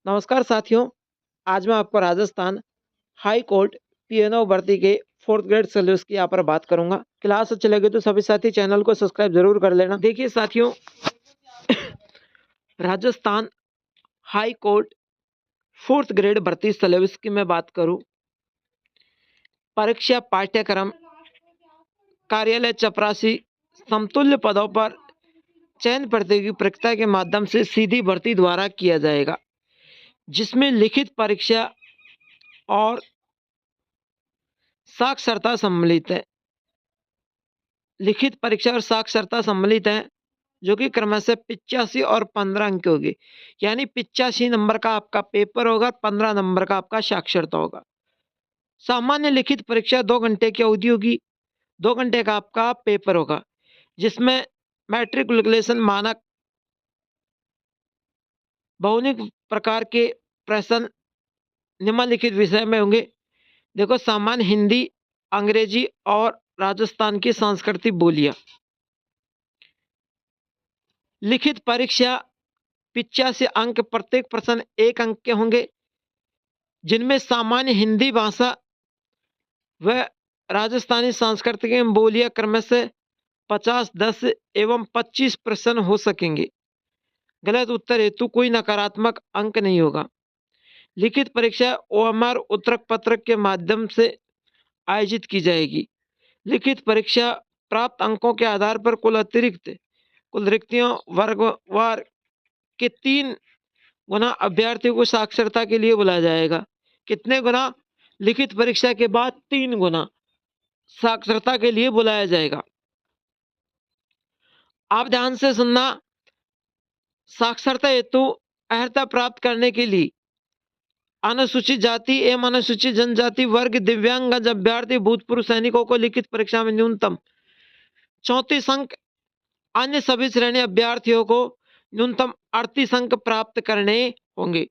नमस्कार साथियों, आज मैं आपको राजस्थान हाई कोर्ट पीएनओ भर्ती के 4th ग्रेड सिलेबस की यहाँ पर बात करूंगा। क्लास अच्छी लगे तो सभी साथी चैनल को सब्सक्राइब जरूर कर लेना। देखिए साथियों, Rajasthan high court 4th grade भर्ती सिलेबस की मैं बात करूं, परीक्षा पाठ्यक्रम कार्यालय चपरासी समतुल्य पदों पर चयन प्रतियोगी परीक्षा के माध्यम से सीधी भर्ती द्वारा किया जाएगा, जिसमें लिखित परीक्षा और साक्षरता सम्मिलित है। लिखित परीक्षा और साक्षरता सम्मिलित है, जो कि क्रमशः 85 और 15 अंक की होगी। यानी 85 नंबर का आपका पेपर होगा, 15 नंबर का आपका साक्षरता होगा। सामान्य लिखित परीक्षा 2 घंटे की अवधि होगी, 2 घंटे का आपका पेपर होगा, जिसमें मैट्रिकुलेशन मानक बहुनिक प्रकार के प्रश्न निम्नलिखित विषय में होंगे। देखो, सामान्य हिंदी, अंग्रेजी और राजस्थान की सांस्कृतिक बोलियां। लिखित परीक्षा 85 अंक, प्रत्येक प्रश्न 1 अंक के होंगे, जिनमें सामान्य हिंदी भाषा व राजस्थानी सांस्कृतिक एवं बोलियां क्रमशः 50, 10 एवं 25 प्रश्न हो सकेंगे। गलत उत्तर हेतु कोई नकारात्मक अंक नहीं होगा। लिखित परीक्षा ओएमआर उत्तरक पत्रक के माध्यम से आयोजित की जाएगी। लिखित परीक्षा प्राप्त अंकों के आधार पर कुल रिक्तियों वर्गवार के 3 गुना अभ्यर्थियों को साक्षरता के लिए बुलाया जाएगा। कितने गुना? लिखित परीक्षा के बाद 3 गुना साक्षरता के लिए बुलाया जाएगा। आप ध्यान से सुनना। साक्षरता हेतु अर्हता प्राप्त करने के लिए अनुसूचित जाति एवं अनुसूचित जनजाति वर्ग, दिव्यांग अभ्यर्थी, भूतपूर्व सैनिकों को लिखित परीक्षा में न्यूनतम 34 अंक, अन्य सभी श्रेणी अभ्यर्थियों को न्यूनतम 38 अंक प्राप्त करने होंगे।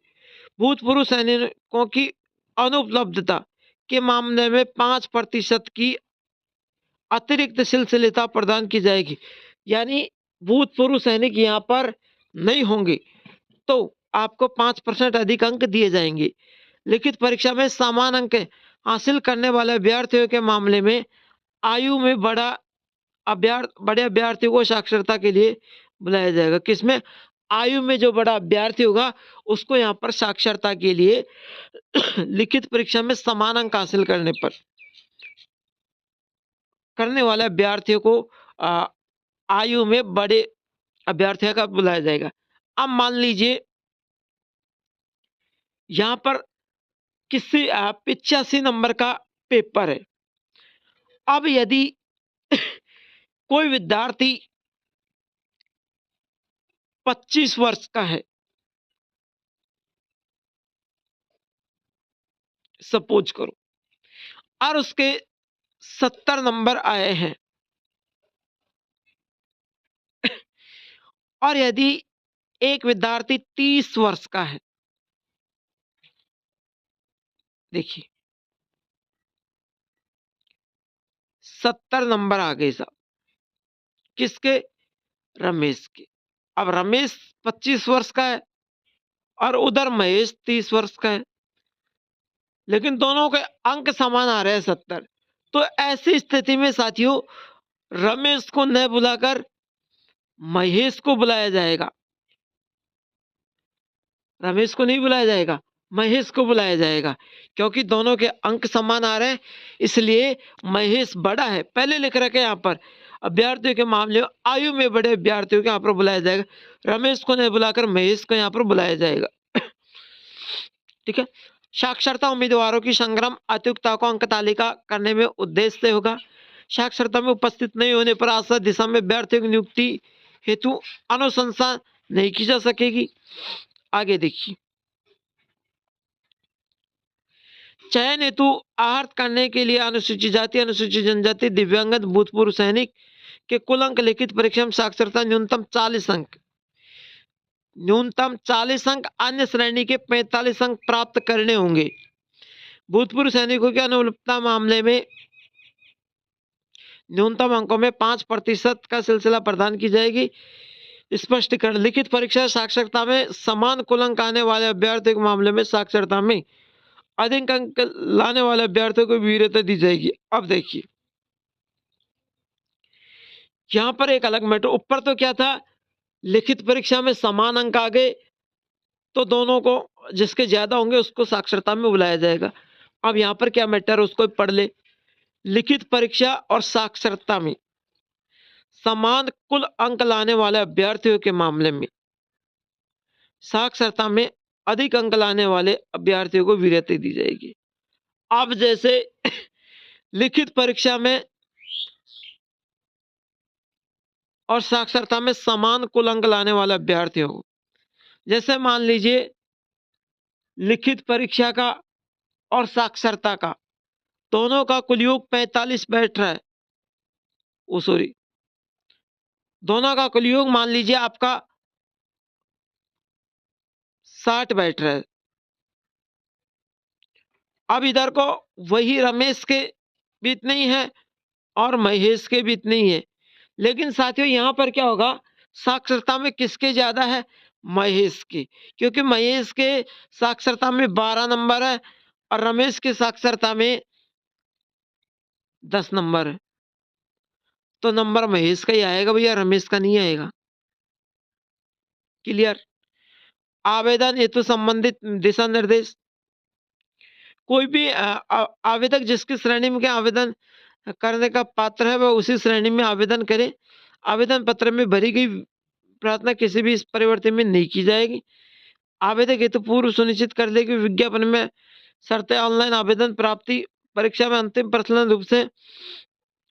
भूतपूर्व सैनिकों की अनुपलब्धता के मामले में 5% की अतिरिक्त सिलसिलेता प्रदान की जाएगी। यानी भूतपूर्व सैनिक यहाँ पर नहीं होंगे तो आपको 5% अधिक अंक दिए जाएंगे। लिखित परीक्षा में समान अंक हासिल करने वाले अभ्यर्थियों के मामले में आयु में बड़े अभ्यर्थियों को साक्षरता के लिए बुलाया जाएगा। किसमें? आयु में जो बड़ा अभ्यर्थी होगा उसको यहाँ पर साक्षरता के लिए लिखित परीक्षा में समान अंक हासिल करने वाले अभ्यर्थियों को आयु में बड़े अभ्यर्थियों का बुलाया जाएगा। अब मान लीजिए यहां पर किसी 85 नंबर का पेपर है। अब यदि कोई विद्यार्थी 25 वर्ष का है, सपोज करो, और उसके 70 नंबर आए हैं, और यदि एक विद्यार्थी 30 वर्ष का है, देखिए 70 नंबर आ गए साहब, किसके? रमेश के। अब रमेश 25 वर्ष का है और उधर महेश 30 वर्ष का है, लेकिन दोनों के अंक समान आ रहे हैं 70। तो ऐसी स्थिति में साथियों रमेश को न बुलाकर महेश को बुलाया जाएगा। रमेश को नहीं बुलाया जाएगा, महेश को बुलाया जाएगा, क्योंकि दोनों के अंक समान आ रहे हैं, इसलिए महेश बड़ा है। पहले लिख रखे यहाँ पर अभ्यर्थियों के मामले में आयु में बड़े अभ्यर्थियों को यहाँ पर बुलाया जाएगा। रमेश को नहीं बुलाकर महेश को यहाँ पर बुलाया जाएगा। ठीक है। साक्षरता उम्मीदवारों की संग्राम अत्युक्ता को अंक तालिका करने में उद्देश्य से होगा। साक्षरता में उपस्थित नहीं होने पर आशा दिशा में अभ्यर्थियों की नियुक्ति हेतु अनुशंसा नहीं की जा सकेगी। आगे देखिए, चयन हेतु आहत करने के लिए अनुसूचित जाति, अनुसूचित जनजाति, दिव्यांग, भूतपूर्व सैनिक के कुल अंक लिखित परीक्षा में साक्षरता न्यूनतम 40 अंक, अन्य श्रेणी के 45 अंक प्राप्त करने होंगे। भूतपूर्व सैनिकों की अनुपलब्धता मामले में न्यूनतम अंकों में 5% का सिलसिला प्रदान की जाएगी। स्पष्टीकरण, लिखित परीक्षा साक्षरता में समान कुल अंक आने वाले अभ्यर्थियों के मामले में साक्षरता में अधिक अंक लाने वाले अभ्यर्थियों को वरीयता दी जाएगी। अब देखिए यहां पर एक अलग मैटर, ऊपर तो क्या था, लिखित परीक्षा में समान अंक आ गए तो दोनों को जिसके ज्यादा होंगे उसको साक्षरता में बुलाया जाएगा। अब यहां पर क्या मैटर है उसको पढ़ ले। लिखित परीक्षा और साक्षरता में समान कुल अंक लाने वाले अभ्यर्थियों के मामले में साक्षरता में अधिक अंक लाने वाले अभ्यर्थियों को वरीयता दी जाएगी। अब जैसे लिखित परीक्षा में और साक्षरता में समान कुल अंक लाने वाले अभ्यर्थियों को, जैसे मान लीजिए लिखित परीक्षा का और साक्षरता का दोनों का कुल योग 45 बैठ रहा है, ओ सॉरी, दोनों का कुल योग मान लीजिए आपका 60 बैठ रहा है। अब इधर को वही रमेश के भी इतने ही है और महेश के भी इतने ही है, लेकिन साथियों यहां पर क्या होगा, साक्षरता में किसके ज्यादा है, महेश के, क्योंकि महेश के साक्षरता में 12 नंबर है और रमेश के साक्षरता में 10 नंबर है, तो नंबर महेश का ही आएगा भैया, रमेश का नहीं आएगा। क्लियर। आवेदन हेतु संबंधित दिशा निर्देश, कोई भी आवेदक जिसकी श्रेणी में आवेदन करने का पात्र है वह उसी श्रेणी में आवेदन करे। आवेदन पत्र में भरी गई प्रार्थना किसी भी परिवर्तन में नहीं की जाएगी। आवेदक हेतु पूर्व सुनिश्चित कर ले कि विज्ञापन में शर्तें ऑनलाइन आवेदन प्राप्ति, परीक्षा में अंतिम प्रचलन रूप से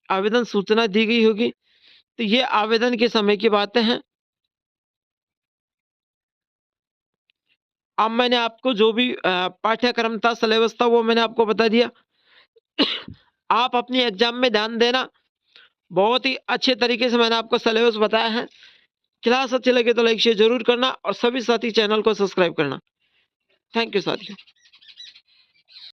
आवेदन सूचना दी गई होगी। तो ये आवेदन के समय की बातें हैं। अब मैंने आपको जो भी पाठ्यक्रम था, सिलेबस था, वो मैंने आपको बता दिया। आप अपनी एग्जाम में ध्यान देना, बहुत ही अच्छे तरीके से मैंने आपको सिलेबस बताया है। क्लास अच्छी लगे तो लाइक शेयर जरूर करना और सभी साथी चैनल को सब्सक्राइब करना। थैंक यू साथियों।